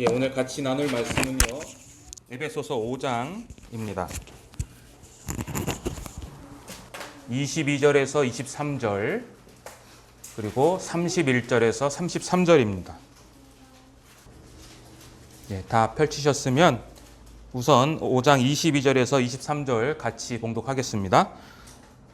오늘 같이 나눌 말씀은요, 에베소서 5장입니다. 22절에서 23절, 그리고 31절에서 33절입니다. 다 펼치셨으면 우선 5장 22절에서 23절 같이 봉독하겠습니다.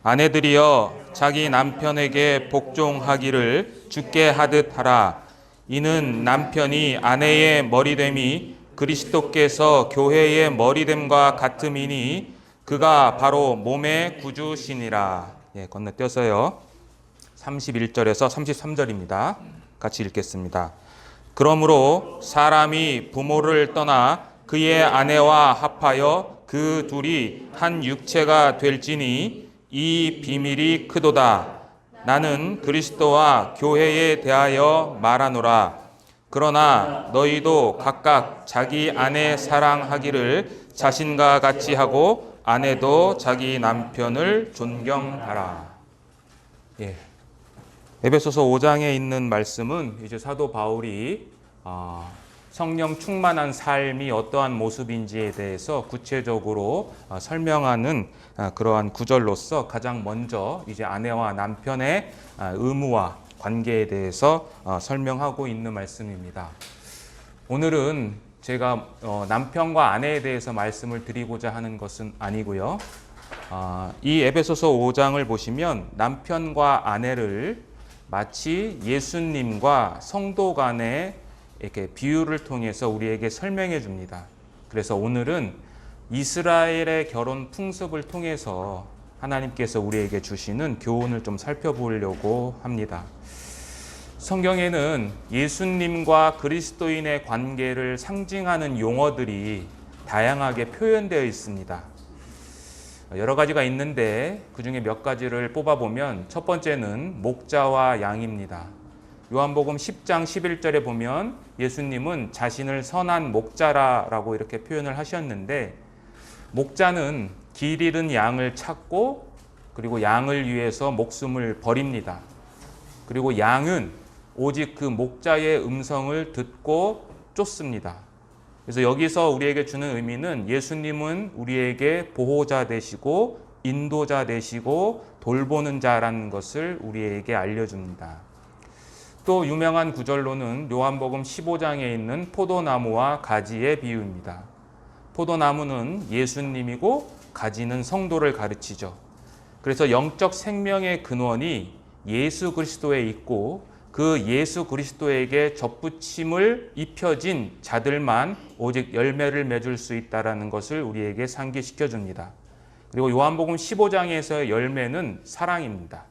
아내들이여 자기 남편에게 복종하기를 주께 하듯 하라. 이는 남편이 아내의 머리됨이 그리스도께서 교회의 머리됨과 같음이니 그가 바로 몸의 구주시니라. 건너뛰어서요. 31절에서 33절입니다. 같이 읽겠습니다. 그러므로 사람이 부모를 떠나 그의 아내와 합하여 그 둘이 한 육체가 될지니 이 비밀이 크도다. 나는 그리스도와 교회에 대하여 말하노라. 그러나 너희도 각각 자기 아내 사랑하기를 자신과 같이 하고 아내도 자기 남편을 존경하라. 에베소서 5장에 있는 말씀은 이제 사도 바울이 성령 충만한 삶이 어떠한 모습인지에 대해서 구체적으로 설명하는 그러한 구절로서 가장 먼저 이제 아내와 남편의 의무와 관계에 대해서 설명하고 있는 말씀입니다. 오늘은 제가 남편과 아내에 대해서 말씀을 드리고자 하는 것은 아니고요. 이 에베소서 5장을 보시면 남편과 아내를 마치 예수님과 성도 간의 이렇게 비유를 통해서 우리에게 설명해 줍니다. 그래서 오늘은 이스라엘의 결혼 풍습을 통해서 하나님께서 우리에게 주시는 교훈을 좀 살펴보려고 합니다. 성경에는 예수님과 그리스도인의 관계를 상징하는 용어들이 다양하게 표현되어 있습니다. 여러 가지가 있는데 그중에 몇 가지를 뽑아보면 첫 번째는 목자와 양입니다. 요한복음 10장 11절에 보면 예수님은 자신을 선한 목자라고 이렇게 표현을 하셨는데, 목자는 길 잃은 양을 찾고 그리고 양을 위해서 목숨을 버립니다. 그리고 양은 오직 그 목자의 음성을 듣고 쫓습니다. 그래서 여기서 우리에게 주는 의미는 예수님은 우리에게 보호자 되시고 인도자 되시고 돌보는 자라는 것을 우리에게 알려줍니다. 또 유명한 구절로는 요한복음 15장에 있는 포도나무와 가지의 비유입니다. 포도나무는 예수님이고 가지는 성도를 가르치죠. 그래서 영적 생명의 근원이 예수 그리스도에 있고 그 예수 그리스도에게 접붙임을 입혀진 자들만 오직 열매를 맺을 수 있다는 것을 우리에게 상기시켜 줍니다. 그리고 요한복음 15장에서의 열매는 사랑입니다.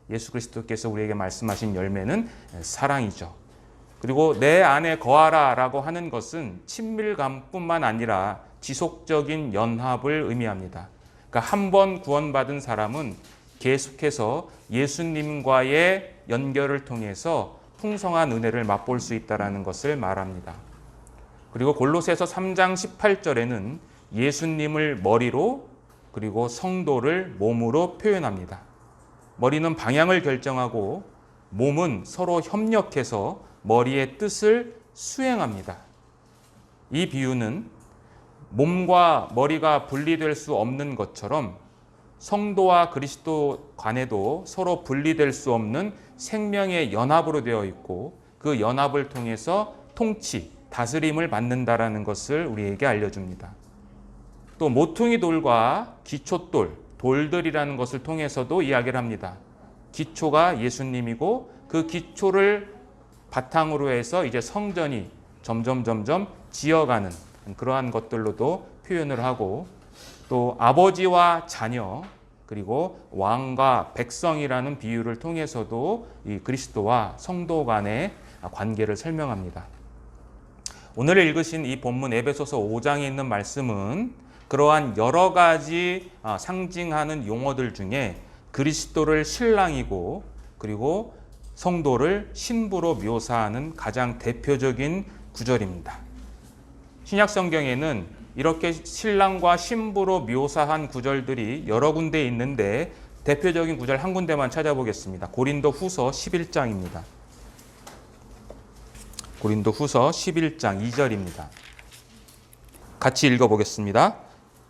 예수 그리스도께서 우리에게 말씀하신 열매는 사랑이죠. 그리고 내 안에 거하라 라고 하는 것은 친밀감뿐만 아니라 지속적인 연합을 의미합니다. 그러니까 한 번 구원받은 사람은 계속해서 예수님과의 연결을 통해서 풍성한 은혜를 맛볼 수 있다는 것을 말합니다. 그리고 골로새서 3장 18절에는 예수님을 머리로 그리고 성도를 몸으로 표현합니다. 머리는 방향을 결정하고 몸은 서로 협력해서 머리의 뜻을 수행합니다. 이 비유는 몸과 머리가 분리될 수 없는 것처럼 성도와 그리스도 간에도 서로 분리될 수 없는 생명의 연합으로 되어 있고 그 연합을 통해서 통치, 다스림을 받는다라는 것을 우리에게 알려줍니다. 또 모퉁이 돌과 기초돌, 돌들이라는 것을 통해서도 이야기를 합니다. 기초가 예수님이고 그 기초를 바탕으로 해서 이제 성전이 점점 지어가는 그러한 것들로도 표현을 하고, 또 아버지와 자녀 그리고 왕과 백성이라는 비유를 통해서도 이 그리스도와 성도 간의 관계를 설명합니다. 오늘 읽으신 이 본문 에베소서 5장에 있는 말씀은 그러한 여러 가지 상징하는 용어들 중에 그리스도를 신랑이고 그리고 성도를 신부로 묘사하는 가장 대표적인 구절입니다. 신약 성경에는 이렇게 신랑과 신부로 묘사한 구절들이 여러 군데 있는데 대표적인 구절 한 군데만 찾아보겠습니다. 고린도 후서 11장입니다. 고린도후서 11장 2절입니다. 같이 읽어보겠습니다.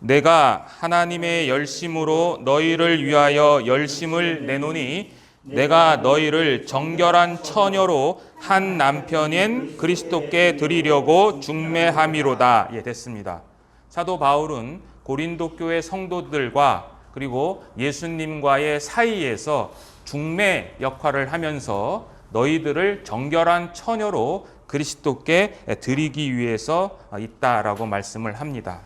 내가 하나님의 열심으로 너희를 위하여 열심을 내노니 내가 너희를 정결한 처녀로 한 남편인 그리스도께 드리려고 중매함이로다. 예, 됐습니다. 사도 바울은 고린도 교회 성도들과 그리고 예수님과의 사이에서 중매 역할을 하면서 너희들을 정결한 처녀로 그리스도께 드리기 위해서 있다라고 말씀을 합니다.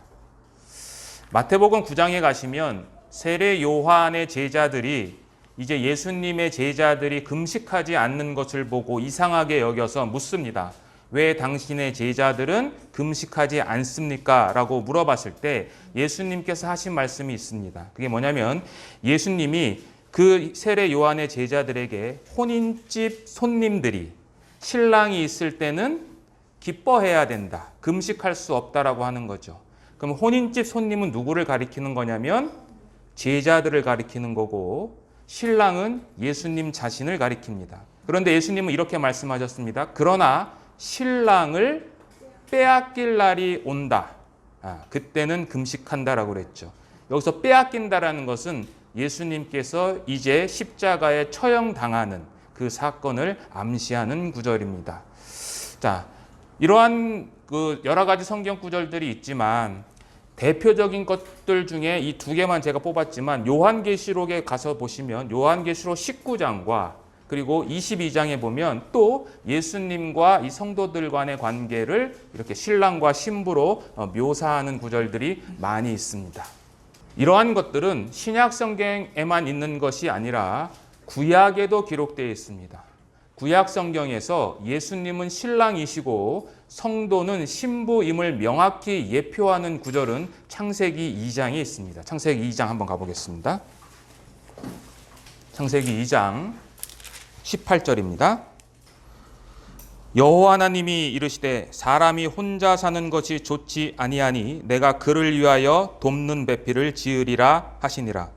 마태복음 9장에 가시면 세례 요한의 제자들이 이제 예수님의 제자들이 금식하지 않는 것을 보고 이상하게 여겨서 묻습니다. 왜 당신의 제자들은 금식하지 않습니까? 라고 물어봤을 때 예수님께서 하신 말씀이 있습니다. 그게 뭐냐면 예수님이 그 세례 요한의 제자들에게 혼인집 손님들이 신랑이 있을 때는 기뻐해야 된다. 금식할 수 없다라고 하는 거죠. 그럼 혼인집 손님은 누구를 가리키는 거냐면 제자들을 가리키는 거고 신랑은 예수님 자신을 가리킵니다. 그런데 예수님은 이렇게 말씀하셨습니다. 그러나 신랑을 빼앗길 날이 온다. 그때는 금식한다라고 그랬죠. 여기서 빼앗긴다라는 것은 예수님께서 이제 십자가에 처형당하는 그 사건을 암시하는 구절입니다. 자, 이러한 여러 가지 성경 구절들이 있지만 대표적인 것들 중에 이 두 개만 제가 뽑았지만 요한계시록에 가서 보시면 요한계시록 19장과 그리고 22장에 보면 또 예수님과 이 성도들 간의 관계를 이렇게 신랑과 신부로 묘사하는 구절들이 많이 있습니다. 이러한 것들은 신약 성경에만 있는 것이 아니라 구약에도 기록되어 있습니다. 구약 성경에서 예수님은 신랑이시고 성도는 신부임을 명확히 예표하는 구절은 창세기 2장에 있습니다. 창세기 2장 한번 가보겠습니다. 창세기 2장 18절입니다. 여호와 하나님이 이르시되 사람이 혼자 사는 것이 좋지 아니하니 내가 그를 위하여 돕는 배필을 지으리라 하시니라.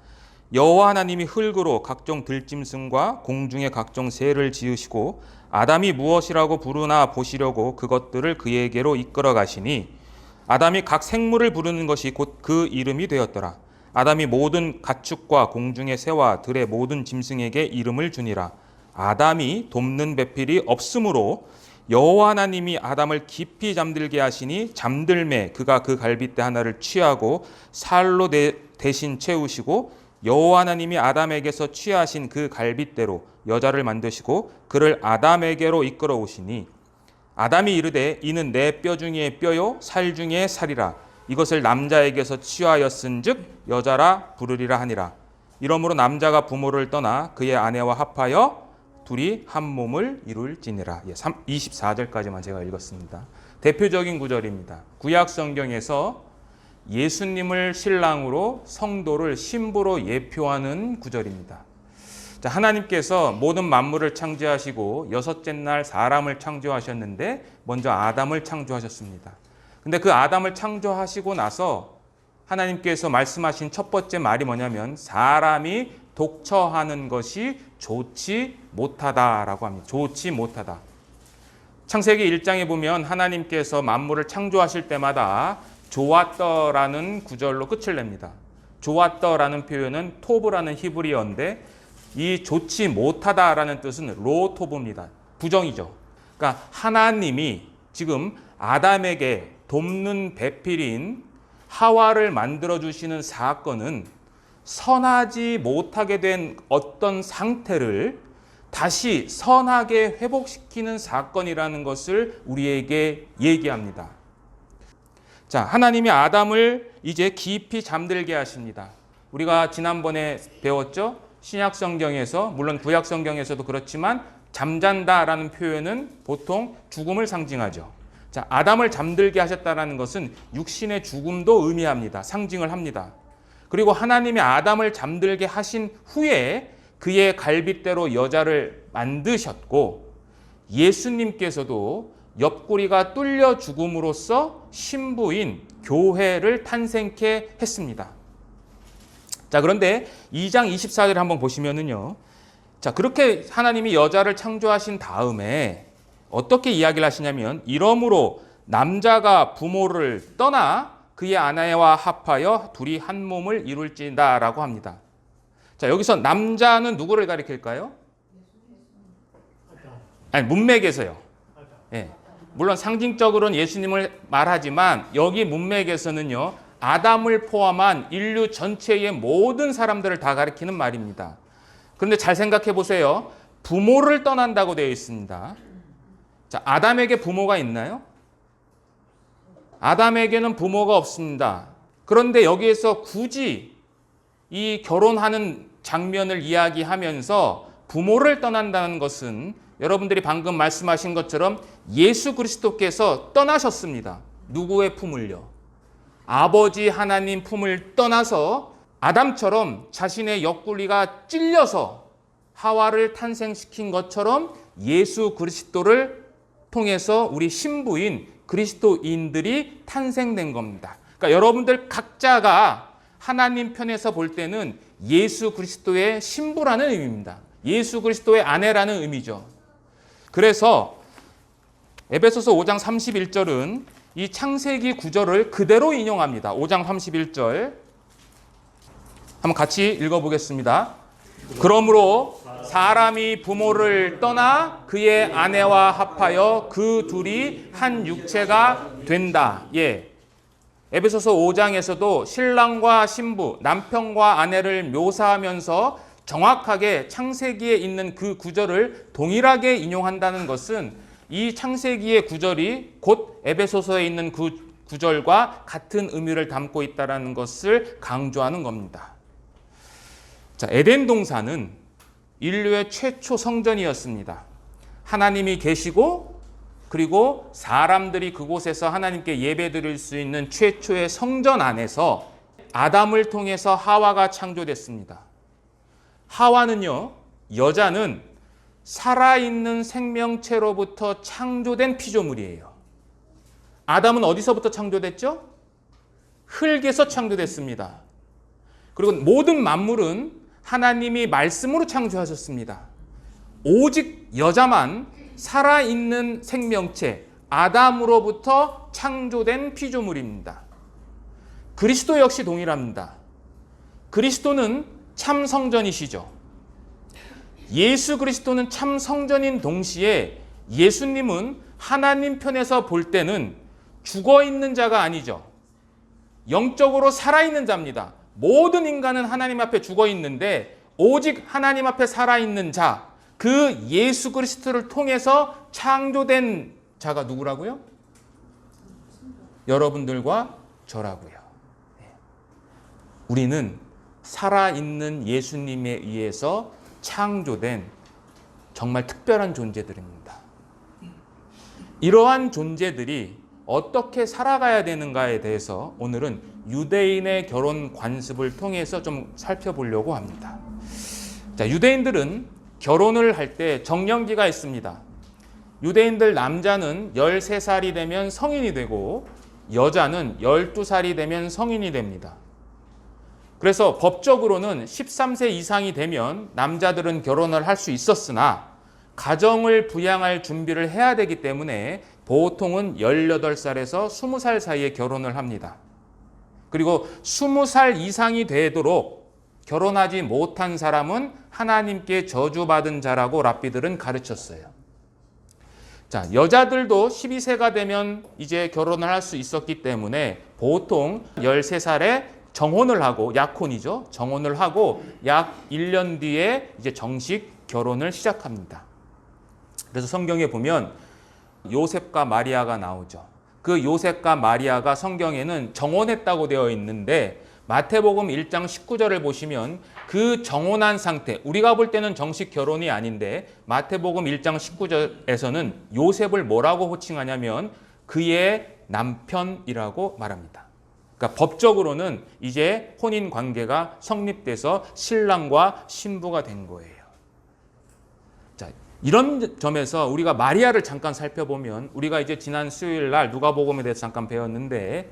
여호와 하나님이 흙으로 각종 들짐승과 공중의 각종 새를 지으시고 아담이 무엇이라고 부르나 보시려고 그것들을 그에게로 이끌어 가시니 아담이 각 생물을 부르는 것이 곧 그 이름이 되었더라. 아담이 모든 가축과 공중의 새와 들의 모든 짐승에게 이름을 주니라. 아담이 돕는 배필이 없으므로 여호와 하나님이 아담을 깊이 잠들게 하시니 잠들매 그가 그 갈빗대 하나를 취하고 살로 대신 채우시고 여호와 하나님이 아담에게서 취하신 그 갈빗대로 여자를 만드시고 그를 아담에게로 이끌어 오시니 아담이 이르되 이는 내 뼈 중에 뼈요 살 중에 살이라. 이것을 남자에게서 취하였은즉 여자라 부르리라 하니라. 이러므로 남자가 부모를 떠나 그의 아내와 합하여 둘이 한 몸을 이룰지니라. 24절까지만 제가 읽었습니다. 대표적인 구절입니다. 구약 성경에서 예수님을 신랑으로 성도를 신부로 예표하는 구절입니다. 자, 하나님께서 모든 만물을 창조하시고 여섯째 날 사람을 창조하셨는데 먼저 아담을 창조하셨습니다. 근데 그 아담을 창조하시고 나서 하나님께서 말씀하신 첫 번째 말이 뭐냐면 사람이 독처하는 것이 좋지 못하다라고 합니다. 좋지 못하다. 창세기 1장에 보면 하나님께서 만물을 창조하실 때마다 좋았더라는 구절로 끝을 냅니다. 좋았더라는 표현은 토브라는 히브리어인데 이 좋지 못하다라는 뜻은 로토브입니다. 부정이죠. 그러니까 하나님이 지금 아담에게 돕는 배필인 하와를 만들어주시는 사건은 선하지 못하게 된 어떤 상태를 다시 선하게 회복시키는 사건이라는 것을 우리에게 얘기합니다. 자, 하나님이 아담을 이제 깊이 잠들게 하십니다. 우리가 지난번에 배웠죠? 신약 성경에서, 물론 구약 성경에서도 그렇지만 잠잔다라는 표현은 보통 죽음을 상징하죠. 자, 아담을 잠들게 하셨다는 것은 육신의 죽음도 의미합니다. 상징을 합니다. 그리고 하나님이 아담을 잠들게 하신 후에 그의 갈빗대로 여자를 만드셨고 예수님께서도 옆구리가 뚫려 죽음으로써 신부인 교회를 탄생케 했습니다. 자, 그런데 2장 24절을 한번 보시면은요. 자, 그렇게 하나님이 여자를 창조하신 다음에 어떻게 이야기를 하시냐면 이러므로 남자가 부모를 떠나 그의 아내와 합하여 둘이 한 몸을 이룰지다라고 합니다. 자, 여기서 남자는 누구를 가리킬까요? 아니, 문맥에서요. 예. 물론 상징적으로는 예수님을 말하지만 여기 문맥에서는요, 아담을 포함한 인류 전체의 모든 사람들을 다 가리키는 말입니다. 그런데 잘 생각해 보세요. 부모를 떠난다고 되어 있습니다. 자, 아담에게 부모가 있나요? 아담에게는 부모가 없습니다. 그런데 여기에서 굳이 이 결혼하는 장면을 이야기하면서 부모를 떠난다는 것은 여러분들이 방금 말씀하신 것처럼 예수 그리스도께서 떠나셨습니다. 누구의 품을요? 아버지 하나님 품을 떠나서 아담처럼 자신의 옆구리가 찔려서 하와를 탄생시킨 것처럼 예수 그리스도를 통해서 우리 신부인 그리스도인들이 탄생된 겁니다. 그러니까 여러분들 각자가 하나님 편에서 볼 때는 예수 그리스도의 신부라는 의미입니다. 예수 그리스도의 아내라는 의미죠. 그래서 에베소서 5장 31절은 이 창세기 구절을 그대로 인용합니다. 5장 31절 한번 같이 읽어보겠습니다. 그러므로 사람이 부모를 떠나 그의 아내와 합하여 그 둘이 한 육체가 된다. 예. 에베소서 5장에서도 신랑과 신부, 남편과 아내를 묘사하면서 정확하게 창세기에 있는 그 구절을 동일하게 인용한다는 것은 이 창세기의 구절이 곧 에베소서에 있는 그 구절과 같은 의미를 담고 있다는 것을 강조하는 겁니다. 자, 에덴 동산은 인류의 최초 성전이었습니다. 하나님이 계시고 그리고 사람들이 그곳에서 하나님께 예배드릴 수 있는 최초의 성전 안에서 아담을 통해서 하와가 창조됐습니다. 하와는요, 여자는 살아있는 생명체로부터 창조된 피조물이에요. 아담은 어디서부터 창조됐죠? 흙에서 창조됐습니다. 그리고 모든 만물은 하나님이 말씀으로 창조하셨습니다. 오직 여자만 살아있는 생명체, 아담으로부터 창조된 피조물입니다. 그리스도 역시 동일합니다. 그리스도는 참 성전이시죠. 예수 그리스도는 참 성전인 동시에 예수님은 하나님 편에서 볼 때는 죽어 있는 자가 아니죠. 영적으로 살아있는 자입니다. 모든 인간은 하나님 앞에 죽어 있는데 오직 하나님 앞에 살아있는 자, 그 예수 그리스도를 통해서 창조된 자가 누구라고요? 여러분들과 저라고요. 우리는 살아있는 예수님에 의해서 창조된 정말 특별한 존재들입니다. 이러한 존재들이 어떻게 살아가야 되는가에 대해서 오늘은 유대인의 결혼 관습을 통해서 좀 살펴보려고 합니다. 자, 유대인들은 결혼을 할 때 정년기가 있습니다. 유대인들 남자는 13살이 되면 성인이 되고 여자는 12살이 되면 성인이 됩니다. 그래서 법적으로는 13세 이상이 되면 남자들은 결혼을 할 수 있었으나 가정을 부양할 준비를 해야 되기 때문에 보통은 18살에서 20살 사이에 결혼을 합니다. 그리고 20살 이상이 되도록 결혼하지 못한 사람은 하나님께 저주받은 자라고 랍비들은 가르쳤어요. 자, 여자들도 12세가 되면 이제 결혼을 할 수 있었기 때문에 보통 13살에 정혼을 하고, 약혼이죠. 정혼을 하고 약 1년 뒤에 이제 정식 결혼을 시작합니다. 그래서 성경에 보면 요셉과 마리아가 나오죠. 그 요셉과 마리아가 성경에는 정혼했다고 되어 있는데 마태복음 1장 19절을 보시면 그 정혼한 상태, 우리가 볼 때는 정식 결혼이 아닌데 마태복음 1장 19절에서는 요셉을 뭐라고 호칭하냐면 그의 남편이라고 말합니다. 그러니까 법적으로는 이제 혼인 관계가 성립돼서 신랑과 신부가 된 거예요. 자, 이런 점에서 우리가 마리아를 잠깐 살펴보면 우리가 이제 지난 수요일 날 누가복음에 대해서 잠깐 배웠는데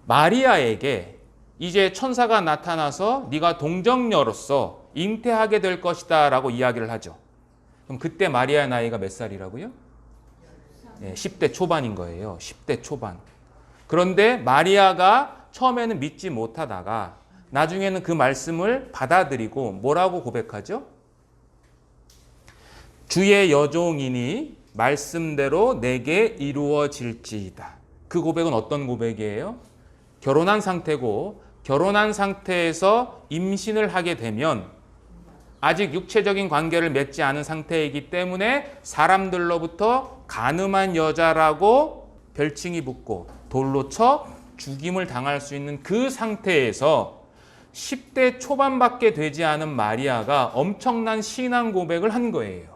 마리아에게 이제 천사가 나타나서 네가 동정녀로서 잉태하게 될 것이다 라고 이야기를 하죠. 그럼 그때 마리아의 나이가 몇 살이라고요? 10대 초반인 거예요. 10대 초반. 그런데 마리아가 처음에는 믿지 못하다가 나중에는 그 말씀을 받아들이고 뭐라고 고백하죠? 주의 여종이니 말씀대로 내게 이루어질지이다. 그 고백은 어떤 고백이에요? 결혼한 상태고 결혼한 상태에서 임신을 하게 되면 아직 육체적인 관계를 맺지 않은 상태이기 때문에 사람들로부터 간음한 여자라고 별칭이 붙고 돌로 쳐 죽임을 당할 수 있는 그 상태에서 10대 초반밖에 되지 않은 마리아가 엄청난 신앙 고백을 한 거예요.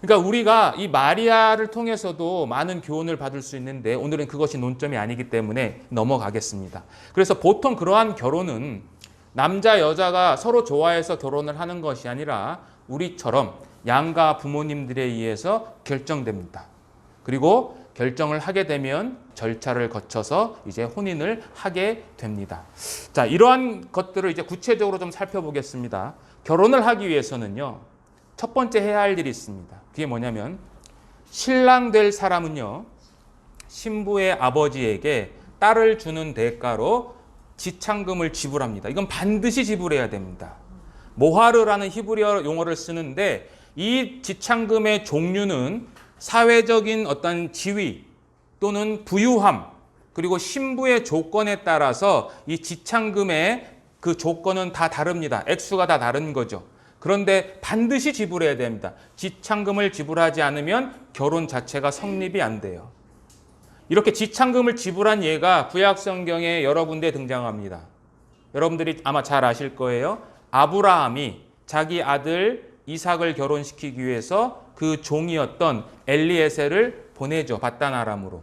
그러니까 우리가 이 마리아를 통해서도 많은 교훈을 받을 수 있는데 오늘은 그것이 논점이 아니기 때문에 넘어가겠습니다. 그래서 보통 그러한 결혼은 남자 여자가 서로 좋아해서 결혼을 하는 것이 아니라 우리처럼 양가 부모님들에 의해서 결정됩니다. 그리고 결정을 하게 되면 절차를 거쳐서 이제 혼인을 하게 됩니다. 자, 이러한 것들을 이제 구체적으로 좀 살펴보겠습니다. 결혼을 하기 위해서는요, 첫 번째 해야 할 일이 있습니다. 그게 뭐냐면 신랑 될 사람은요, 신부의 아버지에게 딸을 주는 대가로 지참금을 지불합니다. 이건 반드시 지불해야 됩니다. 모하르라는 히브리어 용어를 쓰는데 이 지참금의 종류는 사회적인 어떤 지위 또는 부유함 그리고 신부의 조건에 따라서 이 지참금의 그 조건은 다 다릅니다. 액수가 다 다른 거죠. 그런데 반드시 지불해야 됩니다. 지참금을 지불하지 않으면 결혼 자체가 성립이 안 돼요. 이렇게 지참금을 지불한 예가 구약 성경에 여러 군데 등장합니다. 여러분들이 아마 잘 아실 거예요. 아브라함이 자기 아들 이삭을 결혼시키기 위해서 그 종이었던 엘리에셀을 보내죠. 밧단 아람으로.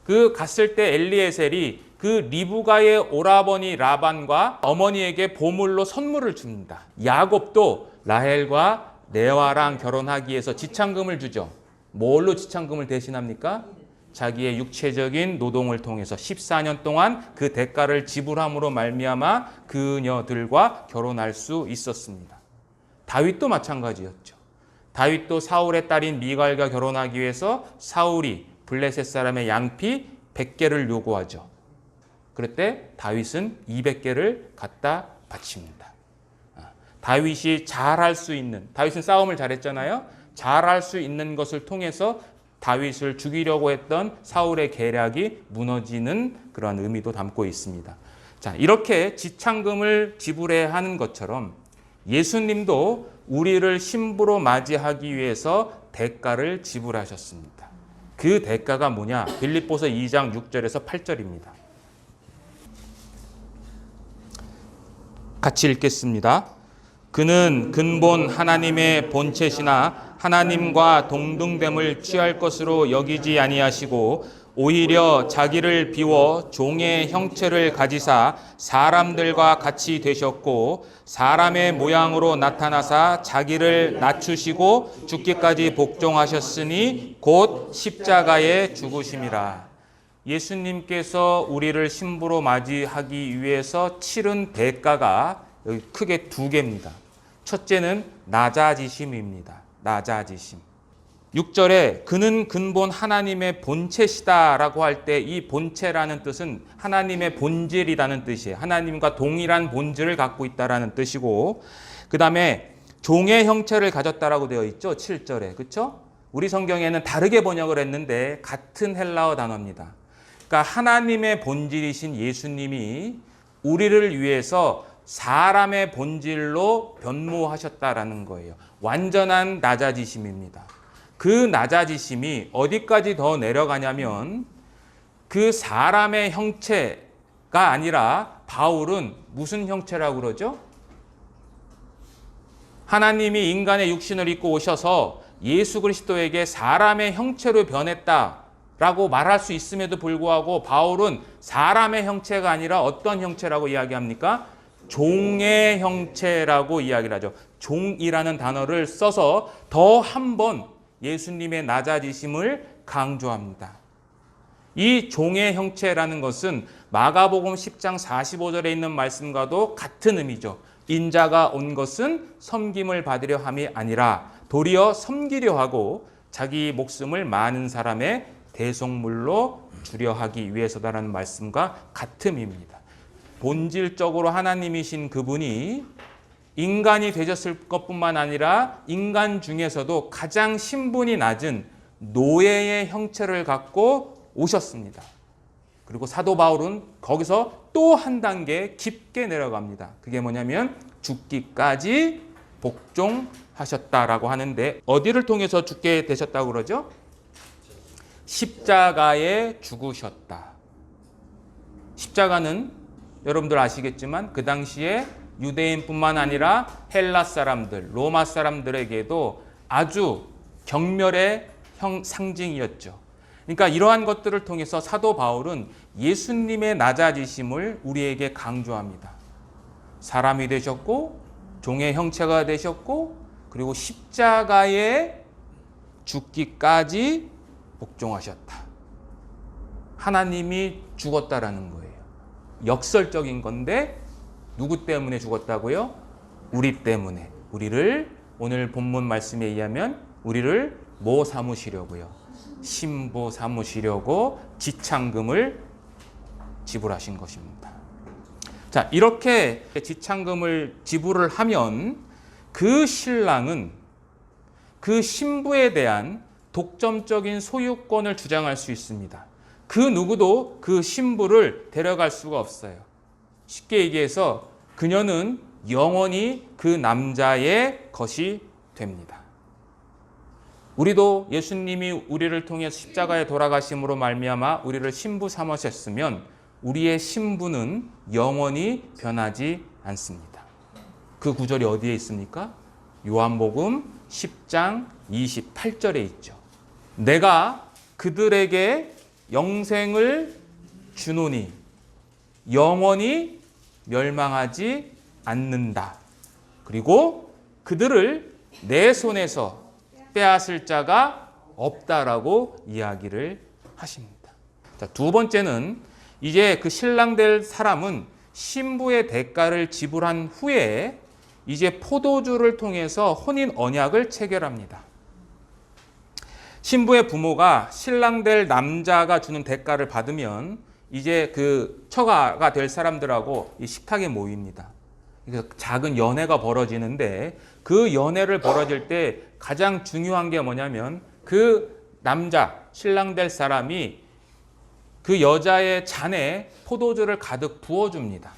그 갔을 때 엘리에셀이 그 리브가의 오라버니 라반과 어머니에게 보물로 선물을 줍니다. 야곱도 라헬과 레아랑 결혼하기 위해서 지참금을 주죠. 뭘로 지참금을 대신합니까? 자기의 육체적인 노동을 통해서 14년 동안 그 대가를 지불함으로 말미암아 그녀들과 결혼할 수 있었습니다. 다윗도 마찬가지였죠. 다윗도 사울의 딸인 미갈과 결혼하기 위해서 사울이 블레셋 사람의 양피 100개를 요구하죠. 그럴 때 다윗은 200개를 갖다 바칩니다. 다윗이 잘할 수 있는, 다윗은 싸움을 잘했잖아요. 잘할 수 있는 것을 통해서 다윗을 죽이려고 했던 사울의 계략이 무너지는 그런 의미도 담고 있습니다. 자, 이렇게 지참금을 지불해야 하는 것처럼 예수님도 우리를 신부로 맞이하기 위해서 대가를 지불하셨습니다. 그 대가가 뭐냐? 빌립보서 2장 6절에서 8절입니다. 같이 읽겠습니다. 그는 근본 하나님의 본체시나 하나님과 동등됨을 취할 것으로 여기지 아니하시고 오히려 자기를 비워 종의 형체를 가지사 사람들과 같이 되셨고 사람의 모양으로 나타나사 자기를 낮추시고 죽기까지 복종하셨으니 곧 십자가에 죽으심이라. 예수님께서 우리를 신부로 맞이하기 위해서 치른 대가가 여기 크게 두 개입니다. 첫째는 낮아지심입니다. 낮아지심. 6절에 그는 근본 하나님의 본체시다라고 할 때 이 본체라는 뜻은 하나님의 본질이라는 뜻이에요. 하나님과 동일한 본질을 갖고 있다라는 뜻이고, 그 다음에 종의 형체를 가졌다라고 되어 있죠. 7절에. 그렇죠? 우리 성경에는 다르게 번역을 했는데 같은 헬라어 단어입니다. 그러니까 하나님의 본질이신 예수님이 우리를 위해서 사람의 본질로 변모하셨다라는 거예요. 완전한 낮아지심입니다. 그 낮아지심이 어디까지 더 내려가냐면 그 사람의 형체가 아니라 바울은 무슨 형체라고 그러죠? 하나님이 인간의 육신을 입고 오셔서 예수 그리스도에게 사람의 형체로 변했다라고 말할 수 있음에도 불구하고 바울은 사람의 형체가 아니라 어떤 형체라고 이야기합니까? 종의 형체라고 이야기를 하죠. 종이라는 단어를 써서 더 한 번 예수님의 낮아지심을 강조합니다. 이 종의 형체라는 것은 마가복음 10장 45절에 있는 말씀과도 같은 의미죠. 인자가 온 것은 섬김을 받으려 함이 아니라 도리어 섬기려 하고 자기 목숨을 많은 사람의 대속물로 주려 하기 위해서다라는 말씀과 같은 의미입니다. 본질적으로 하나님이신 그분이 인간이 되셨을 것뿐만 아니라 인간 중에서도 가장 신분이 낮은 노예의 형체를 갖고 오셨습니다. 그리고 사도 바울은 거기서 또 한 단계 깊게 내려갑니다. 그게 뭐냐면 죽기까지 복종하셨다라고 하는데, 어디를 통해서 죽게 되셨다고 그러죠? 십자가에 죽으셨다. 십자가는 여러분들 아시겠지만 그 당시에 유대인뿐만 아니라 헬라 사람들, 로마 사람들에게도 아주 경멸의 상징이었죠. 그러니까 이러한 것들을 통해서 사도 바울은 예수님의 낮아지심을 우리에게 강조합니다. 사람이 되셨고 종의 형체가 되셨고 그리고 십자가에 죽기까지 복종하셨다. 하나님이 죽었다라는 거예요. 역설적인 건데 누구 때문에 죽었다고요? 우리 때문에. 우리를 오늘 본문 말씀에 의하면 우리를 뭐 삼으시려고요? 신부 삼으시려고 지창금을 지불하신 것입니다. 자, 이렇게 지창금을 지불을 하면 그 신랑은 그 신부에 대한 독점적인 소유권을 주장할 수 있습니다. 그 누구도 그 신부를 데려갈 수가 없어요. 쉽게 얘기해서 그녀는 영원히 그 남자의 것이 됩니다. 우리도 예수님이 우리를 통해 십자가에 돌아가심으로 말미암아 우리를 신부 삼으셨으면 우리의 신부는 영원히 변하지 않습니다. 그 구절이 어디에 있습니까? 요한복음 10장 28절에 있죠. 내가 그들에게 영생을 주노니 영원히 멸망하지 않는다. 그리고 그들을 내 손에서 빼앗을 자가 없다라고 이야기를 하십니다. 자, 두 번째는 이제 그 신랑 될 사람은 신부의 대가를 지불한 후에 이제 포도주를 통해서 혼인 언약을 체결합니다. 신부의 부모가 신랑 될 남자가 주는 대가를 받으면 이제 그 처가가 될 사람들하고 이 식탁에 모입니다. 그래서 작은 연회가 벌어지는데 그 연회를 벌어질 때 가장 중요한 게 뭐냐면 그 남자, 신랑 될 사람이 그 여자의 잔에 포도주를 가득 부어줍니다.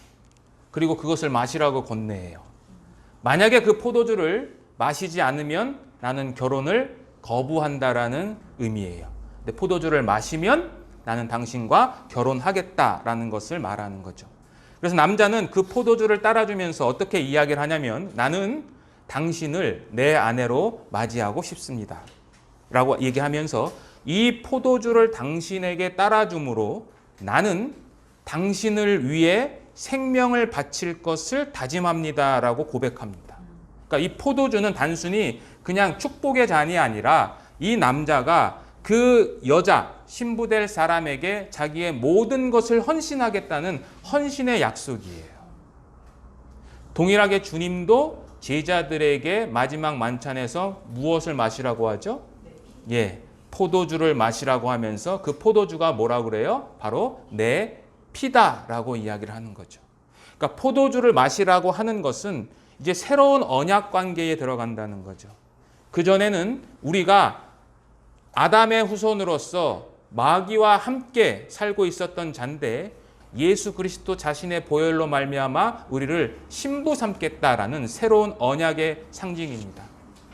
그리고 그것을 마시라고 건네해요. 만약에 그 포도주를 마시지 않으면 나는 결혼을 거부한다라는 의미예요. 근데 포도주를 마시면 나는 당신과 결혼하겠다라는 것을 말하는 거죠. 그래서 남자는 그 포도주를 따라주면서 어떻게 이야기를 하냐면 나는 당신을 내 아내로 맞이하고 싶습니다. 라고 얘기하면서 이 포도주를 당신에게 따라줌으로 나는 당신을 위해 생명을 바칠 것을 다짐합니다. 라고 고백합니다. 그러니까 이 포도주는 단순히 그냥 축복의 잔이 아니라 이 남자가 그 여자, 신부될 사람에게 자기의 모든 것을 헌신하겠다는 헌신의 약속이에요. 동일하게 주님도 제자들에게 마지막 만찬에서 무엇을 마시라고 하죠? 예, 포도주를 마시라고 하면서 그 포도주가 뭐라고 그래요? 바로 내 피다라고 이야기를 하는 거죠. 그러니까 포도주를 마시라고 하는 것은 이제 새로운 언약 관계에 들어간다는 거죠. 그전에는 우리가 아담의 후손으로서 마귀와 함께 살고 있었던 잔데 예수 그리스도 자신의 보혈로 말미암아 우리를 신부 삼겠다라는 새로운 언약의 상징입니다.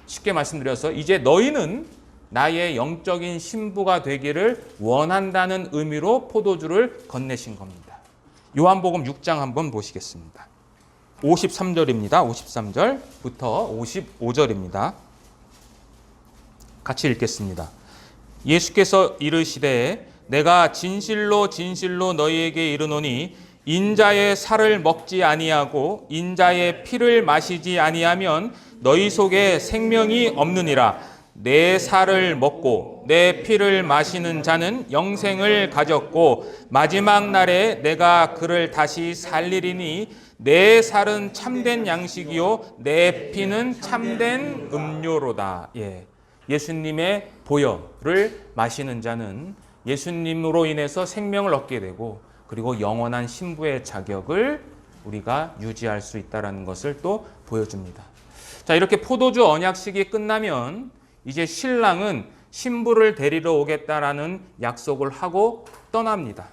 쉽게 말씀드려서 이제 너희는 나의 영적인 신부가 되기를 원한다는 의미로 포도주를 건네신 겁니다. 요한복음 6장 한번 보시겠습니다. 53절입니다. 53절부터 55절입니다. 같이 읽겠습니다. 예수께서 이르시되 내가 진실로 진실로 너희에게 이르노니 인자의 살을 먹지 아니하고 인자의 피를 마시지 아니하면 너희 속에 생명이 없느니라. 내 살을 먹고 내 피를 마시는 자는 영생을 가졌고 마지막 날에 내가 그를 다시 살리리니 내 살은 참된 양식이요 내 피는 참된 음료로다. 예. 예수님의 보혈을 마시는 자는 예수님으로 인해서 생명을 얻게 되고 그리고 영원한 신부의 자격을 우리가 유지할 수 있다는 것을 또 보여줍니다. 자, 이렇게 포도주 언약식이 끝나면 이제 신랑은 신부를 데리러 오겠다라는 약속을 하고 떠납니다.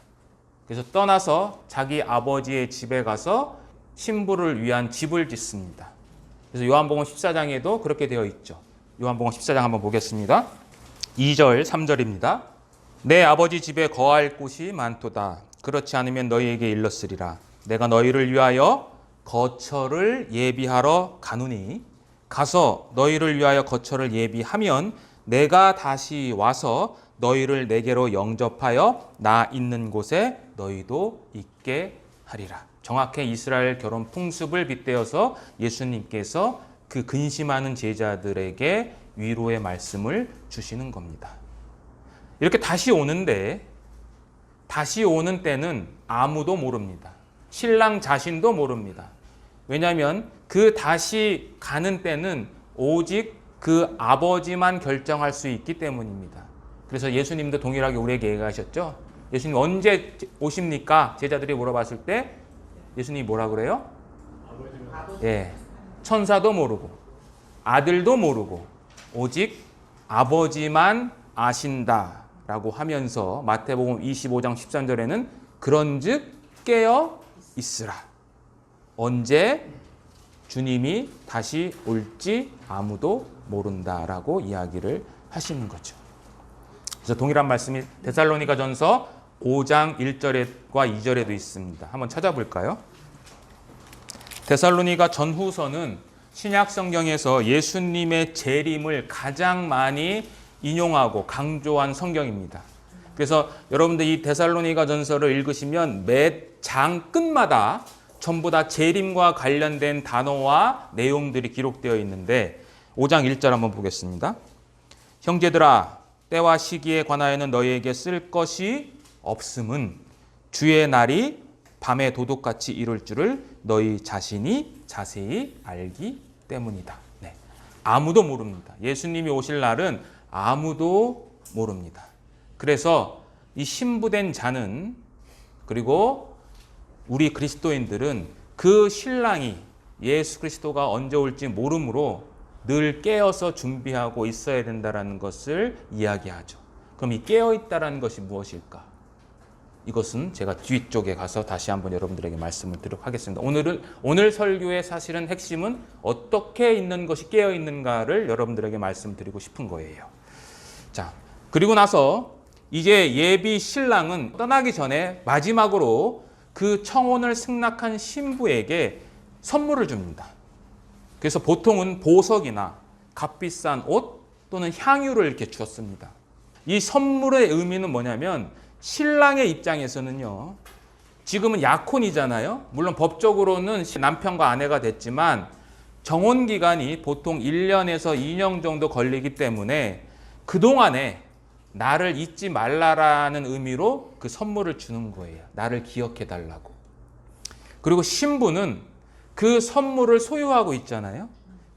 그래서 떠나서 자기 아버지의 집에 가서 신부를 위한 집을 짓습니다. 그래서 요한복음 14장에도 그렇게 되어 있죠. 요한복음 14장 한번 보겠습니다. 2절, 3절입니다. 내 아버지 집에 거할 곳이 많도다. 그렇지 않으면 너희에게 일렀으리라. 내가 너희를 위하여 거처를 예비하러 가노니 가서 너희를 위하여 거처를 예비하면 내가 다시 와서 너희를 내게로 영접하여 나 있는 곳에 너희도 있게 하리라. 정확히 이스라엘 결혼 풍습을 빗대어서 예수님께서 그 근심하는 제자들에게 위로의 말씀을 주시는 겁니다. 이렇게 다시 오는데 다시 오는 때는 아무도 모릅니다. 신랑 자신도 모릅니다. 왜냐하면 그 다시 가는 때는 오직 그 아버지만 결정할 수 있기 때문입니다. 그래서 예수님도 동일하게 우리에게 얘기하셨죠. 예수님 언제 오십니까? 제자들이 물어봤을 때 예수님이 뭐라 그래요? 예, 천사도 모르고 아들도 모르고 오직 아버지만 아신다라고 하면서 마태복음 25장 13절에는 그런즉 깨어 있으라. 언제 주님이 다시 올지 아무도 모른다라고 이야기를 하시는 거죠. 그래서 동일한 말씀이 데살로니가전서 5장 1절과 2절에도 있습니다. 한번 찾아볼까요? 데살로니가 전후서는 신약 성경에서 예수님의 재림을 가장 많이 인용하고 강조한 성경입니다. 그래서 여러분들 이 데살로니가전서를 읽으시면 매 장 끝마다 전부 다 재림과 관련된 단어와 내용들이 기록되어 있는데 5장 1절 한번 보겠습니다. 형제들아 때와 시기에 관하여는 너희에게 쓸 것이 없음은 주의 날이 밤에 도둑같이 이룰 줄을 너희 자신이 자세히 알기 때문이다. 네. 아무도 모릅니다. 예수님이 오실 날은 아무도 모릅니다. 그래서 이 신부된 자는 그리고 우리 그리스도인들은 그 신랑이 예수 그리스도가 언제 올지 모르므로 늘 깨어서 준비하고 있어야 된다는 것을 이야기하죠. 그럼 이 깨어있다는 것이 무엇일까? 이것은 제가 뒤쪽에 가서 다시 한번 여러분들에게 말씀을 드리도록 하겠습니다. 오늘 설교의 사실은 핵심은 어떻게 있는 것이 깨어있는가를 여러분들에게 말씀드리고 싶은 거예요. 자, 그리고 나서 이제 예비 신랑은 떠나기 전에 마지막으로 그 청혼을 승낙한 신부에게 선물을 줍니다. 그래서 보통은 보석이나 값비싼 옷 또는 향유를 이렇게 주었습니다. 이 선물의 의미는 뭐냐면 신랑의 입장에서는요. 지금은 약혼이잖아요. 물론 법적으로는 남편과 아내가 됐지만 정혼 기간이 보통 1년에서 2년 정도 걸리기 때문에 그동안에 나를 잊지 말라라는 의미로 그 선물을 주는 거예요. 나를 기억해 달라고. 그리고 신부는 그 선물을 소유하고 있잖아요.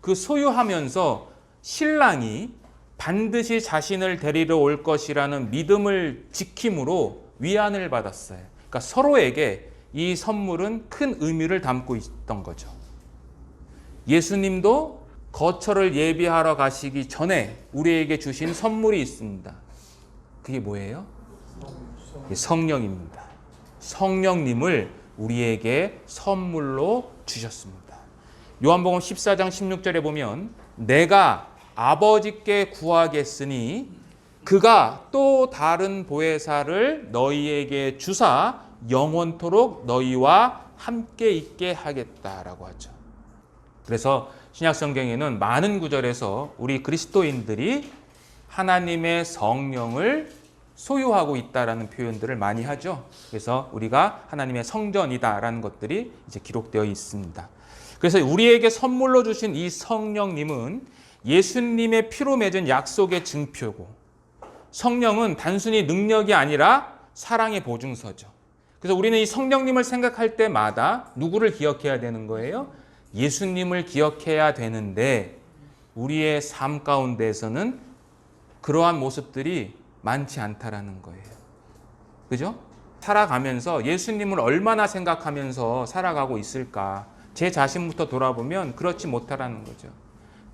그 소유하면서 신랑이 반드시 자신을 데리러 올 것이라는 믿음을 지킴으로 위안을 받았어요. 그러니까 서로에게 이 선물은 큰 의미를 담고 있던 거죠. 예수님도 거처를 예비하러 가시기 전에 우리에게 주신 선물이 있습니다. 그게 뭐예요? 성령입니다. 성령님을 우리에게 선물로 주셨습니다. 요한복음 14장 16절에 보면 내가 아버지께 구하겠으니 그가 또 다른 보혜사를 너희에게 주사 영원토록 너희와 함께 있게 하겠다라고 하죠. 그래서 신약 성경에는 많은 구절에서 우리 그리스도인들이 하나님의 성령을 소유하고 있다라는 표현들을 많이 하죠. 그래서 우리가 하나님의 성전이다라는 것들이 이제 기록되어 있습니다. 그래서 우리에게 선물로 주신 이 성령님은 예수님의 피로 맺은 약속의 증표고 성령은 단순히 능력이 아니라 사랑의 보증서죠. 그래서 우리는 이 성령님을 생각할 때마다 누구를 기억해야 되는 거예요? 예수님을 기억해야 되는데 우리의 삶 가운데에서는 그러한 모습들이 많지 않다라는 거예요. 그죠? 살아가면서 예수님을 얼마나 생각하면서 살아가고 있을까? 제 자신부터 돌아보면 그렇지 못하라는 거죠.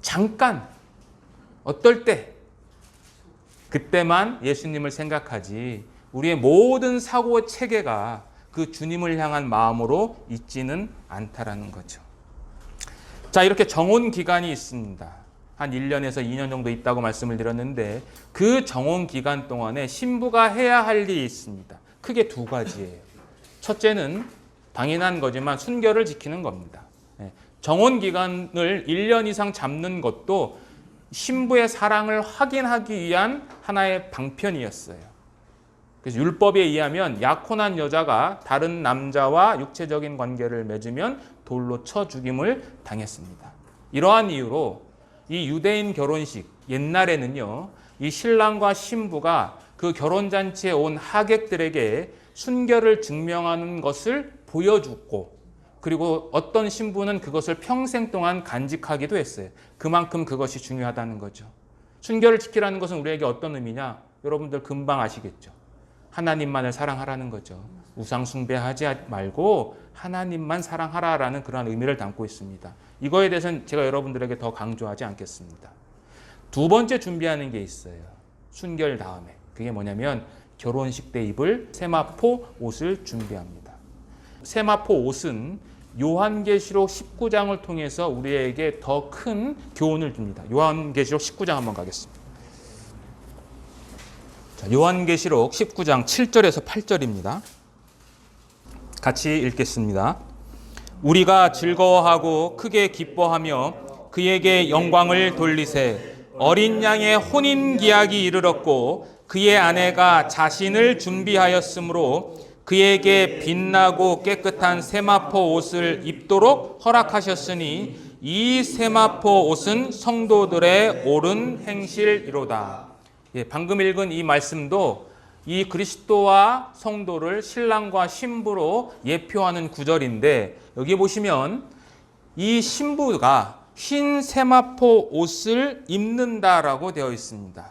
잠깐, 어떨 때, 그때만 예수님을 생각하지 우리의 모든 사고 체계가 그 주님을 향한 마음으로 있지는 않다라는 거죠. 자, 이렇게 정혼 기간이 있습니다. 한 1년에서 2년 정도 있다고 말씀을 드렸는데 그 정혼 기간 동안에 신부가 해야 할 일이 있습니다. 크게 두 가지예요. 첫째는 당연한 거지만 순결을 지키는 겁니다. 정혼 기간을 1년 이상 잡는 것도 신부의 사랑을 확인하기 위한 하나의 방편이었어요. 그래서 율법에 의하면 약혼한 여자가 다른 남자와 육체적인 관계를 맺으면 돌로 쳐 죽임을 당했습니다. 이러한 이유로 이 유대인 결혼식 옛날에는요, 이 신랑과 신부가 그 결혼잔치에 온 하객들에게 순결을 증명하는 것을 보여주고, 그리고 어떤 신부는 그것을 평생 동안 간직하기도 했어요. 그만큼 그것이 중요하다는 거죠. 순결을 지키라는 것은 우리에게 어떤 의미냐? 여러분들 금방 아시겠죠. 하나님만을 사랑하라는 거죠. 우상 숭배하지 말고 하나님만 사랑하라라는 그런 의미를 담고 있습니다. 이거에 대해서는 제가 여러분들에게 더 강조하지 않겠습니다. 두 번째 준비하는 게 있어요. 순결 다음에. 그게 뭐냐면 결혼식 때 입을 세마포 옷을 준비합니다. 세마포 옷은 요한계시록 19장을 통해서 우리에게 더 큰 교훈을 줍니다. 요한계시록 19장 한번 가겠습니다. 자, 요한계시록 19장 7절에서 8절입니다. 같이 읽겠습니다. 우리가 즐거워하고 크게 기뻐하며 그에게 영광을 돌리세. 어린 양의 혼인 기약이 이르렀고 그의 아내가 자신을 준비하였으므로 그에게 빛나고 깨끗한 세마포 옷을 입도록 허락하셨으니 이 세마포 옷은 성도들의 옳은 행실이로다. 방금 읽은 이 말씀도 이 그리스도와 성도를 신랑과 신부로 예표하는 구절인데, 여기 보시면 이 신부가 흰 세마포 옷을 입는다라고 되어 있습니다.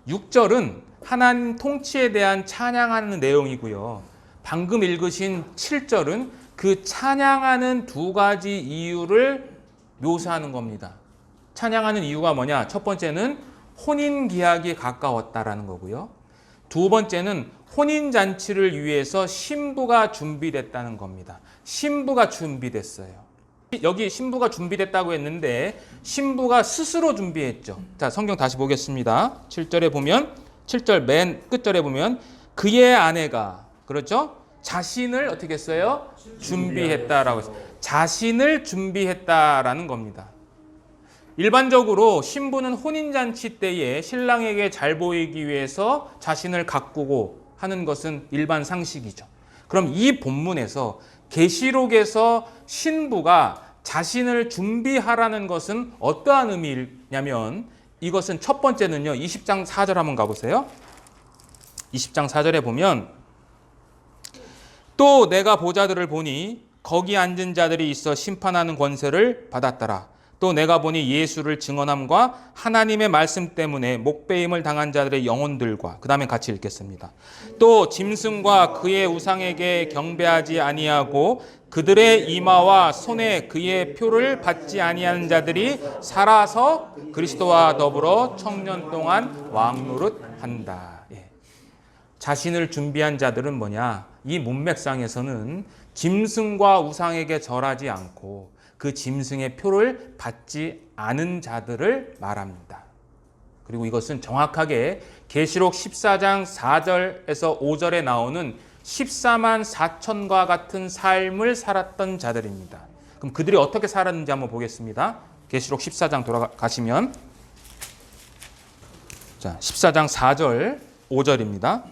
6절은 하나님 통치에 대한 찬양하는 내용이고요. 방금 읽으신 7절은 그 찬양하는 두 가지 이유를 묘사하는 겁니다. 찬양하는 이유가 뭐냐? 첫 번째는 혼인 기약이 가까웠다라는 거고요. 두 번째는 혼인 잔치를 위해서 신부가 준비됐다는 겁니다. 신부가 준비됐어요. 여기 신부가 준비됐다고 했는데 신부가 스스로 준비했죠. 자, 성경 다시 보겠습니다. 7절에 보면 7절 맨 끝절에 보면 그의 아내가, 그렇죠? 자신을 어떻게 했어요? 준비했다라고 했어요. 자신을 준비했다라는 겁니다. 일반적으로 신부는 혼인잔치 때에 신랑에게 잘 보이기 위해서 자신을 가꾸고 하는 것은 일반 상식이죠. 그럼 이 본문에서 계시록에서 신부가 자신을 준비하라는 것은 어떠한 의미냐면, 이것은 첫 번째는요, 20장 4절 한번 가보세요. 20장 4절에 보면 또 내가 보자들을 보니 거기 앉은 자들이 있어 심판하는 권세를 받았더라. 또 내가 보니 예수를 증언함과 하나님의 말씀 때문에 목배임을 당한 자들의 영혼들과, 그 다음에 같이 읽겠습니다. 또 짐승과 그의 우상에게 경배하지 아니하고 그들의 이마와 손에 그의 표를 받지 아니하는 자들이 살아서 그리스도와 더불어 천년 동안 왕노릇한다. 자신을 준비한 자들은 뭐냐? 이 문맥상에서는 짐승과 우상에게 절하지 않고 그 짐승의 표를 받지 않은 자들을 말합니다. 그리고 이것은 정확하게 계시록 14장 4절에서 5절에 나오는 14만 4천과 같은 삶을 살았던 자들입니다. 그럼 그들이 어떻게 살았는지 한번 보겠습니다. 계시록 14장 돌아가시면, 자, 14장 4절 5절입니다.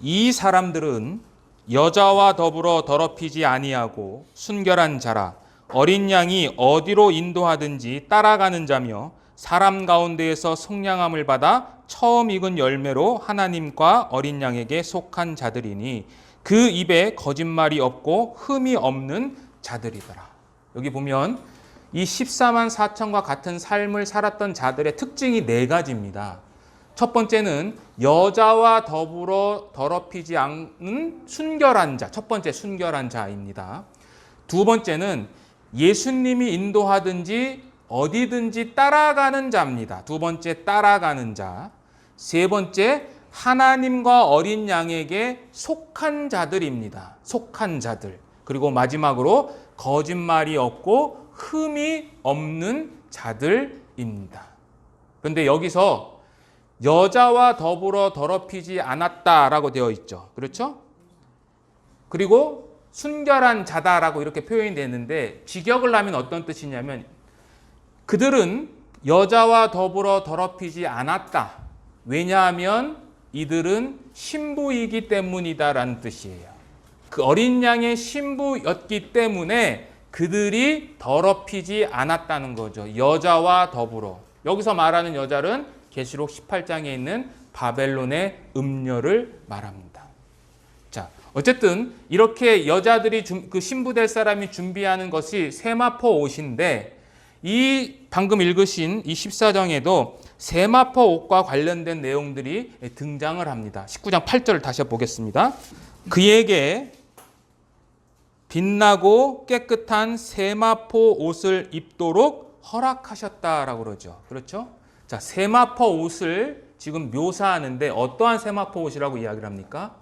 이 사람들은 여자와 더불어 더럽히지 아니하고 순결한 자라. 어린 양이 어디로 인도하든지 따라가는 자며 사람 가운데에서 속량함을 받아 처음 익은 열매로 하나님과 어린 양에게 속한 자들이니 그 입에 거짓말이 없고 흠이 없는 자들이더라. 여기 보면 이 14만 4천과 같은 삶을 살았던 자들의 특징이 네 가지입니다. 첫 번째는 여자와 더불어 더럽히지 않는 순결한 자, 첫 번째 순결한 자입니다. 두 번째는 예수님이 인도하든지 어디든지 따라가는 자입니다. 두 번째 따라가는 자. 세 번째 하나님과 어린 양에게 속한 자들입니다. 속한 자들. 그리고 마지막으로 거짓말이 없고 흠이 없는 자들입니다. 그런데 여기서 여자와 더불어 더럽히지 않았다라고 되어 있죠. 그렇죠? 그리고 순결한 자다라고 이렇게 표현이 되는데 직역을 하면 어떤 뜻이냐면 그들은 여자와 더불어 더럽히지 않았다. 왜냐하면 이들은 신부이기 때문이다라는 뜻이에요. 그 어린 양의 신부였기 때문에 그들이 더럽히지 않았다는 거죠. 여자와 더불어. 여기서 말하는 여자는 계시록 18장에 있는 바벨론의 음녀를 말합니다. 자, 어쨌든 이렇게 여자들이 그 신부될 사람이 준비하는 것이 세마포 옷인데 이 방금 읽으신 이 14장에도 세마포 옷과 관련된 내용들이 등장을 합니다. 19장 8절을 다시 보겠습니다. 그에게 빛나고 깨끗한 세마포 옷을 입도록 허락하셨다라고 그러죠. 그렇죠? 자, 세마포 옷을 지금 묘사하는데 어떠한 세마포 옷이라고 이야기를 합니까?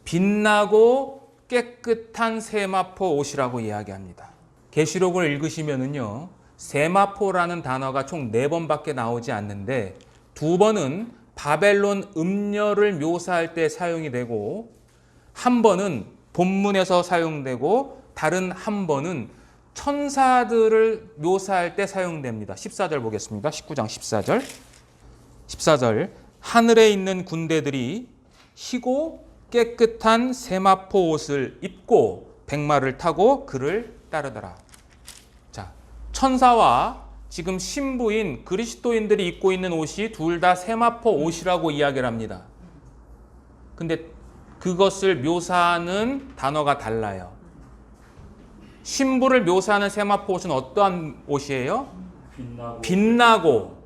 빛나고 깨끗한 세마포 옷이라고 이야기합니다. 계시록을 읽으시면은요, 세마포라는 단어가 총 4번밖에 나오지 않는데 2번은 바벨론 음녀를 묘사할 때 사용이 되고 한 번은 본문에서 사용되고 다른 한 번은 천사들을 묘사할 때 사용됩니다. 14절 보겠습니다. 19장 14절. 14절. 하늘에 있는 군대들이 희고 깨끗한 세마포 옷을 입고 백마를 타고 그를 따르더라. 자, 천사와 지금 신부인 그리스도인들이 입고 있는 옷이 둘 다 세마포 옷이라고 이야기를 합니다. 근데 그것을 묘사하는 단어가 달라요. 신부를 묘사하는 세마포 옷은 어떠한 옷이에요? 빛나고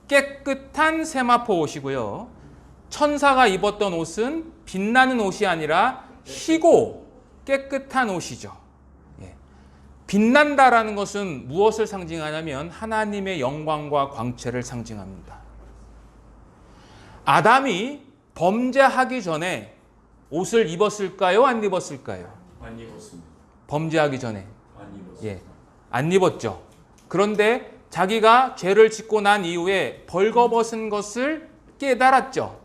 깨끗한 세마포 옷이고요. 천사가 입었던 옷은 빛나는 옷이 아니라 희고 깨끗한 옷이죠. 예. 빛난다라는 것은 무엇을 상징하냐면 하나님의 영광과 광채를 상징합니다. 아담이 범죄하기 전에 옷을 입었을까요? 안 입었을까요? 안 입었습니다. 범죄하기 전에. 안 입었습니다. 예, 안 입었죠. 그런데 자기가 죄를 짓고 난 이후에 벌거벗은 것을 깨달았죠.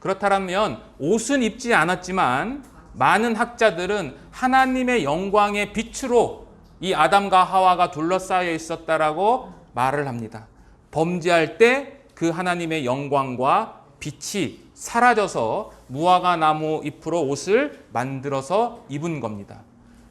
그렇다면 옷은 입지 않았지만 많은 학자들은 하나님의 영광의 빛으로 이 아담과 하와가 둘러싸여 있었다라고 말을 합니다. 범죄할 때 그 하나님의 영광과 빛이 사라져서 무화과 나무 잎으로 옷을 만들어서 입은 겁니다.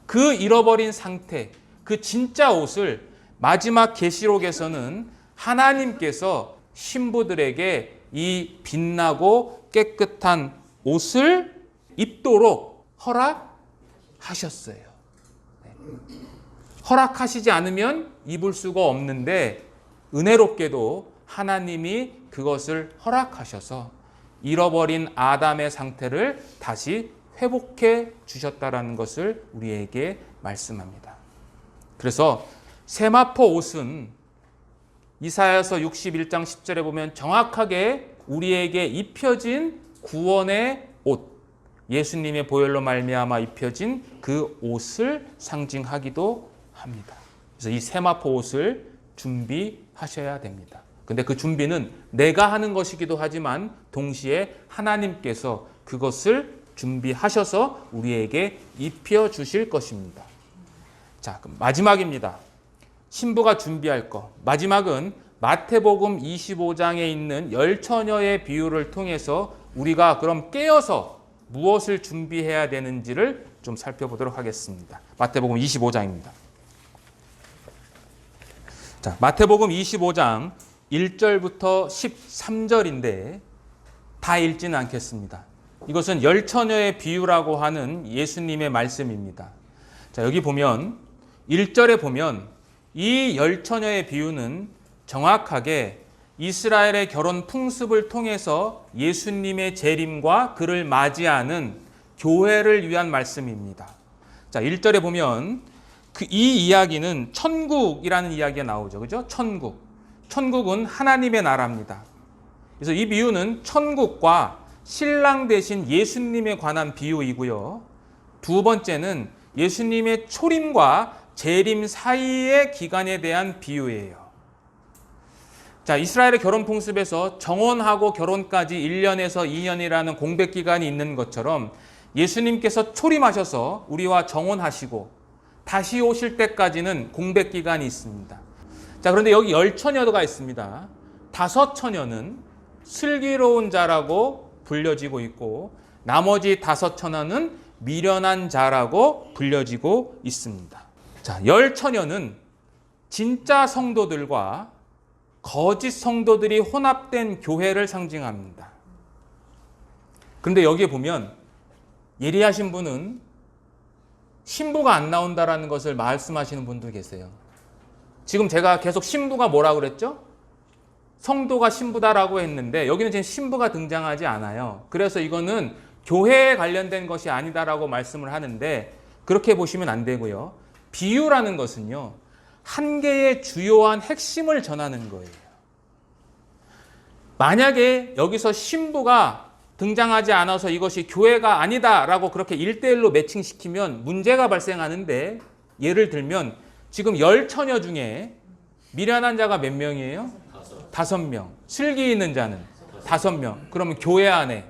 그 잃어버린 상태, 그 진짜 옷을 마지막 계시록에서는 하나님께서 신부들에게 이 빛나고 깨끗한 옷을 입도록 허락하셨어요. 허락하시지 않으면 입을 수가 없는데 은혜롭게도 하나님이 그것을 허락하셔서 잃어버린 아담의 상태를 다시 회복해 주셨다라는 것을 우리에게 말씀합니다. 그래서 세마포 옷은 이사야서 61장 10절에 보면 정확하게 우리에게 입혀진 구원의 옷, 예수님의 보혈로 말미암아 입혀진 그 옷을 상징하기도 합니다. 그래서 이 세마포 옷을 준비하셔야 됩니다. 근데 그 준비는 내가 하는 것이기도 하지만 동시에 하나님께서 그것을 준비하셔서 우리에게 입혀 주실 것입니다. 자, 그럼 마지막입니다. 신부가 준비할 것. 마지막은 마태복음 25장에 있는 열처녀의 비유를 통해서 우리가 그럼 깨어서 무엇을 준비해야 되는지를 좀 살펴보도록 하겠습니다. 마태복음 25장입니다. 자, 마태복음 25장 1절부터 13절인데 다 읽지는 않겠습니다. 이것은 열처녀의 비유라고 하는 예수님의 말씀입니다. 자, 여기 보면 1절에 보면 이 열 처녀의 비유는 정확하게 이스라엘의 결혼 풍습을 통해서 예수님의 재림과 그를 맞이하는 교회를 위한 말씀입니다. 자, 1절에 보면 이 이야기는 천국이라는 이야기가 나오죠. 그죠? 천국. 천국은 하나님의 나라입니다. 그래서 이 비유는 천국과 신랑 되신 예수님에 관한 비유이고요. 두 번째는 예수님의 초림과 재림 사이의 기간에 대한 비유예요. 자, 이스라엘의 결혼 풍습에서 정혼하고 결혼까지 1년에서 2년이라는 공백 기간이 있는 것처럼 예수님께서 초림하셔서 우리와 정혼하시고 다시 오실 때까지는 공백 기간이 있습니다. 자, 그런데 여기 열 처녀가 있습니다. 다섯 처녀는 슬기로운 자라고 불려지고 있고 나머지 다섯 처녀는 미련한 자라고 불려지고 있습니다. 자, 열 처녀는 진짜 성도들과 거짓 성도들이 혼합된 교회를 상징합니다. 그런데 여기에 보면 예리하신 분은 신부가 안 나온다라는 것을 말씀하시는 분도 계세요. 지금 제가 계속 신부가 뭐라고 그랬죠? 성도가 신부다라고 했는데 여기는 지금 신부가 등장하지 않아요. 그래서 이거는 교회에 관련된 것이 아니다라고 말씀을 하는데 그렇게 보시면 안 되고요. 비유라는 것은요, 한 개의 주요한 핵심을 전하는 거예요. 만약에 여기서 신부가 등장하지 않아서 이것이 교회가 아니다라고 그렇게 1대1로 매칭시키면 문제가 발생하는데, 예를 들면 지금 열 처녀 중에 미련한 자가 몇 명이에요? 5명. 슬기 있는 자는 5명. 그러면 교회 안에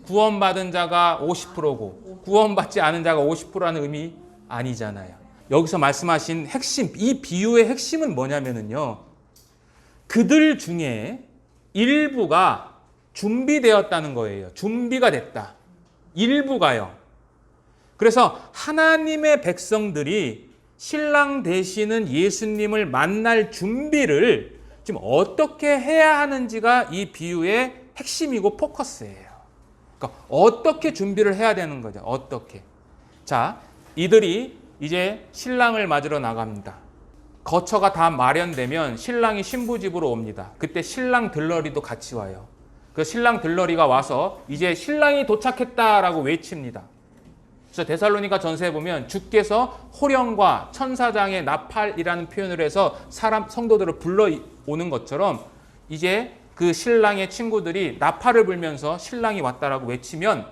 구원받은 자가 50%고 구원받지 않은 자가 50%라는 의미 아니잖아요. 여기서 말씀하신 핵심, 이 비유의 핵심은 뭐냐면요, 그들 중에 일부가 준비되었다는 거예요. 준비가 됐다. 일부가요. 그래서 하나님의 백성들이 신랑 되시는 예수님을 만날 준비를 지금 어떻게 해야 하는지가 이 비유의 핵심이고 포커스예요. 그러니까 어떻게 준비를 해야 되는 거죠. 어떻게. 자, 이들이 이제 신랑을 맞으러 나갑니다. 거처가 다 마련되면 신랑이 신부 집으로 옵니다. 그때 신랑 들러리도 같이 와요. 그 신랑 들러리가 와서 이제 신랑이 도착했다라고 외칩니다. 그래서 데살로니가 전서에 보면 주께서 호령과 천사장의 나팔이라는 표현을 해서 성도들을 불러오는 것처럼 이제 그 신랑의 친구들이 나팔을 불면서 신랑이 왔다라고 외치면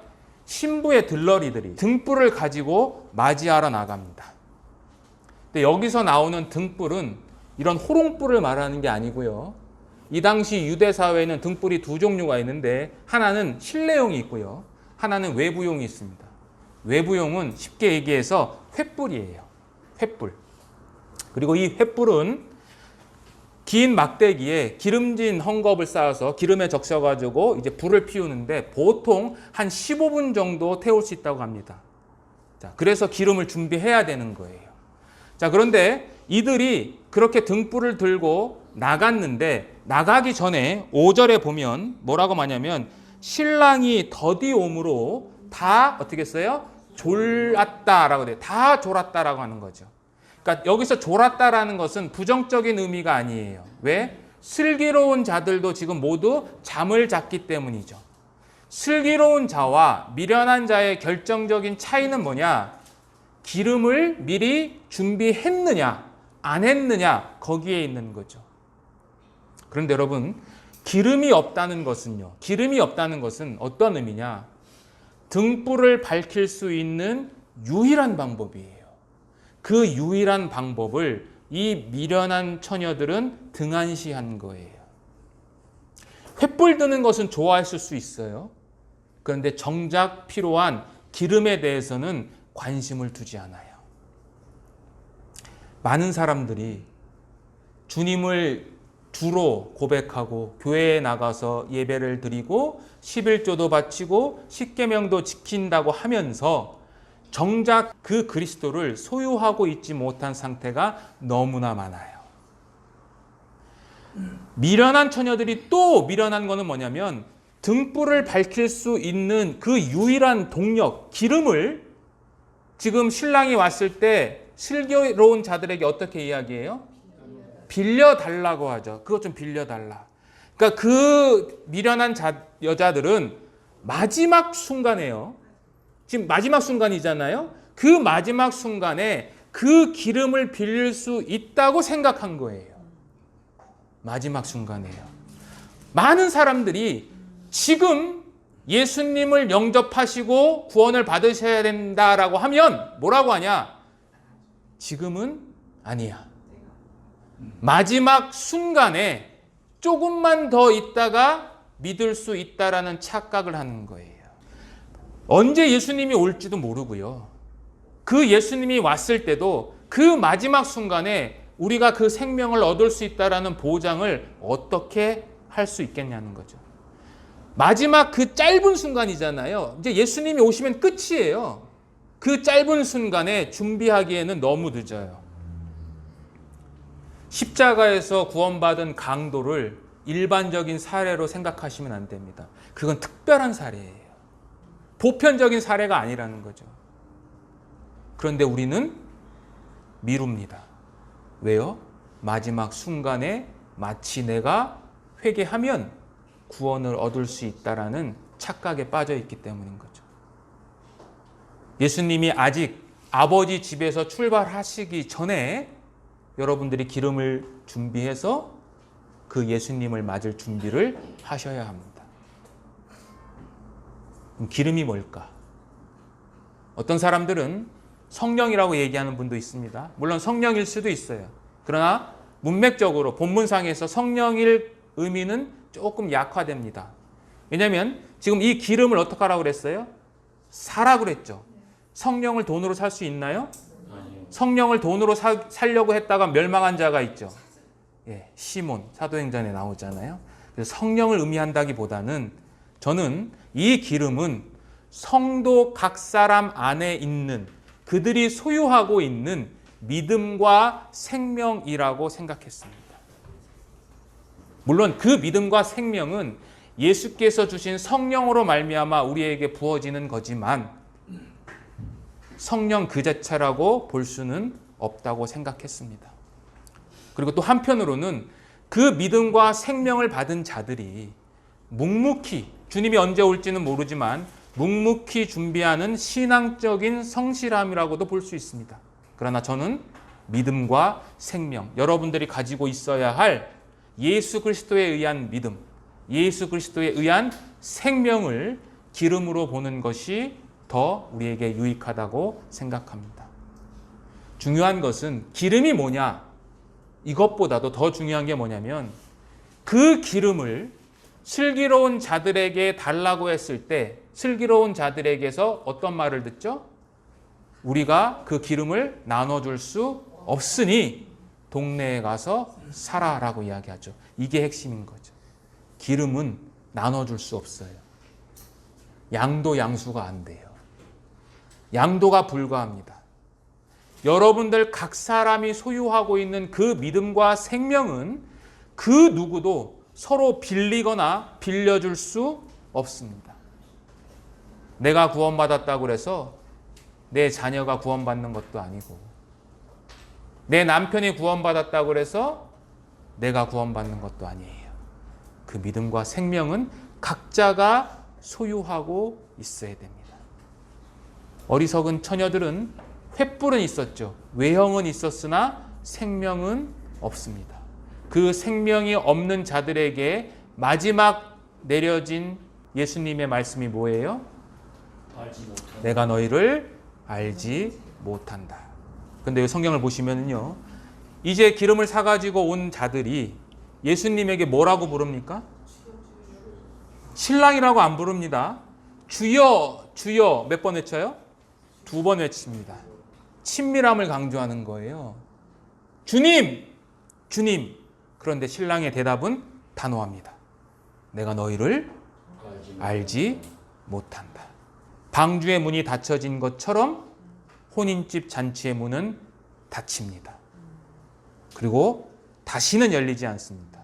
신부의 들러리들이 등불을 가지고 맞이하러 나갑니다. 근데 여기서 나오는 등불은 이런 호롱불을 말하는 게 아니고요. 이 당시 유대 사회에는 등불이 두 종류가 있는데 하나는 실내용이 있고요. 하나는 외부용이 있습니다. 외부용은 쉽게 얘기해서 횃불이에요. 횃불. 그리고 이 횃불은 긴 막대기에 기름진 헝겊을 쌓아서 기름에 적셔가지고 이제 불을 피우는데 보통 한 15분 정도 태울 수 있다고 합니다. 자, 그래서 기름을 준비해야 되는 거예요. 자, 그런데 이들이 그렇게 등불을 들고 나갔는데 나가기 전에 5절에 보면 뭐라고 말하냐면 신랑이 더디 옴으로 다 어떻게 써요? 졸았다라고 돼요. 다 졸았다라고 하는 거죠. 그러니까 여기서 졸았다라는 것은 부정적인 의미가 아니에요. 왜? 슬기로운 자들도 지금 모두 잠을 잤기 때문이죠. 슬기로운 자와 미련한 자의 결정적인 차이는 뭐냐? 기름을 미리 준비했느냐, 안 했느냐, 거기에 있는 거죠. 그런데 여러분, 기름이 없다는 것은요, 기름이 없다는 것은 어떤 의미냐? 등불을 밝힐 수 있는 유일한 방법이에요. 그 유일한 방법을 이 미련한 처녀들은 등한시한 거예요. 횃불 드는 것은 좋아했을 수 있어요. 그런데 정작 필요한 기름에 대해서는 관심을 두지 않아요. 많은 사람들이 주님을 주로 고백하고 교회에 나가서 예배를 드리고 11조도 바치고 십계명도 지킨다고 하면서 정작 그 그리스도를 소유하고 있지 못한 상태가 너무나 많아요. 미련한 처녀들이 또 미련한 거는 뭐냐면 등불을 밝힐 수 있는 그 유일한 동력, 기름을 지금 신랑이 왔을 때 슬기로운 자들에게 어떻게 이야기해요? 빌려달라고 하죠. 그것 좀 빌려달라. 그러니까 그 미련한 여자들은 마지막 순간에요. 지금 마지막 순간이잖아요. 그 마지막 순간에 그 기름을 빌릴 수 있다고 생각한 거예요. 마지막 순간이에요. 많은 사람들이 지금 예수님을 영접하시고 구원을 받으셔야 된다라고 하면 뭐라고 하냐? 지금은 아니야. 마지막 순간에 조금만 더 있다가 믿을 수 있다라는 착각을 하는 거예요. 언제 예수님이 올지도 모르고요. 그 예수님이 왔을 때도 그 마지막 순간에 우리가 그 생명을 얻을 수 있다라는 보장을 어떻게 할 수 있겠냐는 거죠. 마지막 그 짧은 순간이잖아요. 이제 예수님이 오시면 끝이에요. 그 짧은 순간에 준비하기에는 너무 늦어요. 십자가에서 구원받은 강도를 일반적인 사례로 생각하시면 안 됩니다. 그건 특별한 사례예요. 보편적인 사례가 아니라는 거죠. 그런데 우리는 미룹니다. 왜요? 마지막 순간에 마치 내가 회개하면 구원을 얻을 수 있다라는 착각에 빠져 있기 때문인 거죠. 예수님이 아직 아버지 집에서 출발하시기 전에 여러분들이 기름을 준비해서 그 예수님을 맞을 준비를 하셔야 합니다. 그럼 기름이 뭘까? 어떤 사람들은 성령이라고 얘기하는 분도 있습니다. 물론 성령일 수도 있어요. 그러나 문맥적으로 본문상에서 성령일 의미는 조금 약화됩니다. 왜냐하면 지금 이 기름을 어떻게 하라고 그랬어요? 사라고 그랬죠. 성령을 돈으로 살 수 있나요? 성령을 돈으로 살려고 했다가 멸망한 자가 있죠. 예, 시몬 사도행전에 나오잖아요. 그래서 성령을 의미한다기보다는 저는 이 기름은 성도 각 사람 안에 있는 그들이 소유하고 있는 믿음과 생명이라고 생각했습니다. 물론 그 믿음과 생명은 예수께서 주신 성령으로 말미암아 우리에게 부어지는 거지만 성령 그 자체라고 볼 수는 없다고 생각했습니다. 그리고 또 한편으로는 그 믿음과 생명을 받은 자들이 묵묵히, 주님이 언제 올지는 모르지만 묵묵히 준비하는 신앙적인 성실함이라고도 볼 수 있습니다. 그러나 저는 믿음과 생명, 여러분들이 가지고 있어야 할 예수 그리스도에 의한 믿음, 예수 그리스도에 의한 생명을 기름으로 보는 것이 더 우리에게 유익하다고 생각합니다. 중요한 것은 기름이 뭐냐? 이것보다도 더 중요한 게 뭐냐면 그 기름을 슬기로운 자들에게 달라고 했을 때 슬기로운 자들에게서 어떤 말을 듣죠? 우리가 그 기름을 나눠줄 수 없으니 동네에 가서 사라라고 이야기하죠. 이게 핵심인 거죠. 기름은 나눠줄 수 없어요. 양도 양수가 안 돼요. 양도가 불가합니다. 여러분들 각 사람이 소유하고 있는 그 믿음과 생명은 그 누구도 서로 빌리거나 빌려줄 수 없습니다. 내가 구원받았다고 해서 내 자녀가 구원받는 것도 아니고 내 남편이 구원받았다고 해서 내가 구원받는 것도 아니에요. 그 믿음과 생명은 각자가 소유하고 있어야 됩니다. 어리석은 처녀들은 횃불은 있었죠. 외형은 있었으나 생명은 없습니다. 그 생명이 없는 자들에게 마지막 내려진 예수님의 말씀이 뭐예요? 내가 너희를 알지 못한다. 근데 성경을 보시면요, 이제 기름을 사가지고 온 자들이 예수님에게 뭐라고 부릅니까? 신랑이라고 안 부릅니다. 주여, 주여 몇 번 외쳐요? 2번 외칩니다. 친밀함을 강조하는 거예요. 주님, 주님. 그런데 신랑의 대답은 단호합니다. 내가 너희를 알지 못한다. 방주의 문이 닫혀진 것처럼 혼인집 잔치의 문은 닫힙니다. 그리고 다시는 열리지 않습니다.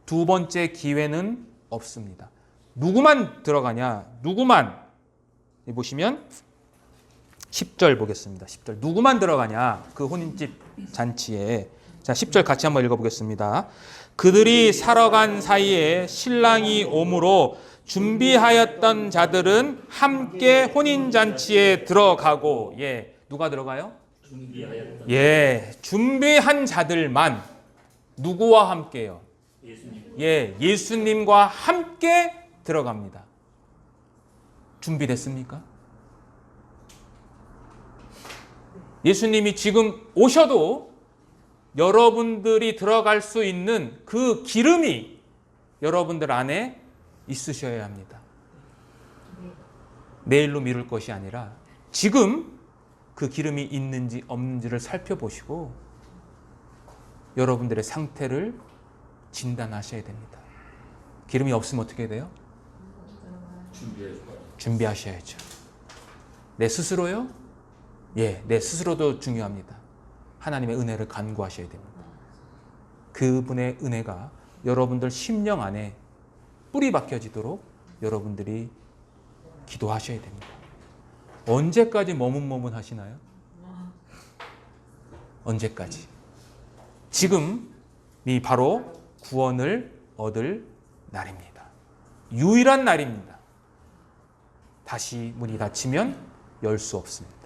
두 번째 기회는 없습니다. 누구만 들어가냐? 누구만. 보시면 10절 보겠습니다. 10절. 누구만 들어가냐? 그 혼인집 잔치에 자, 10절 같이 한번 읽어보겠습니다. 그들이 살아간 사이에 신랑이 오므로 준비하였던 자들은 함께 혼인잔치에 들어가고, 예, 누가 들어가요? 예, 준비한 자들만. 누구와 함께요? 예, 예수님과 함께 들어갑니다. 준비됐습니까? 예수님이 지금 오셔도 여러분들이 들어갈 수 있는 그 기름이 여러분들 안에 있으셔야 합니다. 내일로 미룰 것이 아니라 지금 그 기름이 있는지 없는지를 살펴보시고 여러분들의 상태를 진단하셔야 됩니다. 기름이 없으면 어떻게 돼요? 준비하셔야죠. 내 스스로요? 예, 내 스스로도 중요합니다. 하나님의 은혜를 간구하셔야 됩니다. 그분의 은혜가 여러분들 심령 안에 뿌리 박혀지도록 여러분들이 기도하셔야 됩니다. 언제까지 머문머문하시나요? 언제까지? 지금이 바로 구원을 얻을 날입니다. 유일한 날입니다. 다시 문이 닫히면 열 수 없습니다.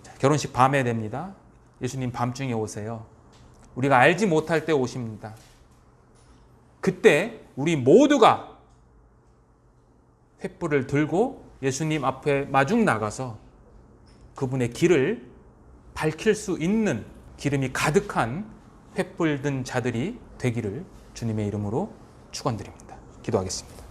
자, 결혼식 밤에 됩니다. 예수님 밤중에 오세요. 우리가 알지 못할 때 오십니다. 그때 우리 모두가 횃불을 들고 예수님 앞에 마중 나가서 그분의 길을 밝힐 수 있는 기름이 가득한 횃불 든 자들이 되기를 주님의 이름으로 축원드립니다. 기도하겠습니다.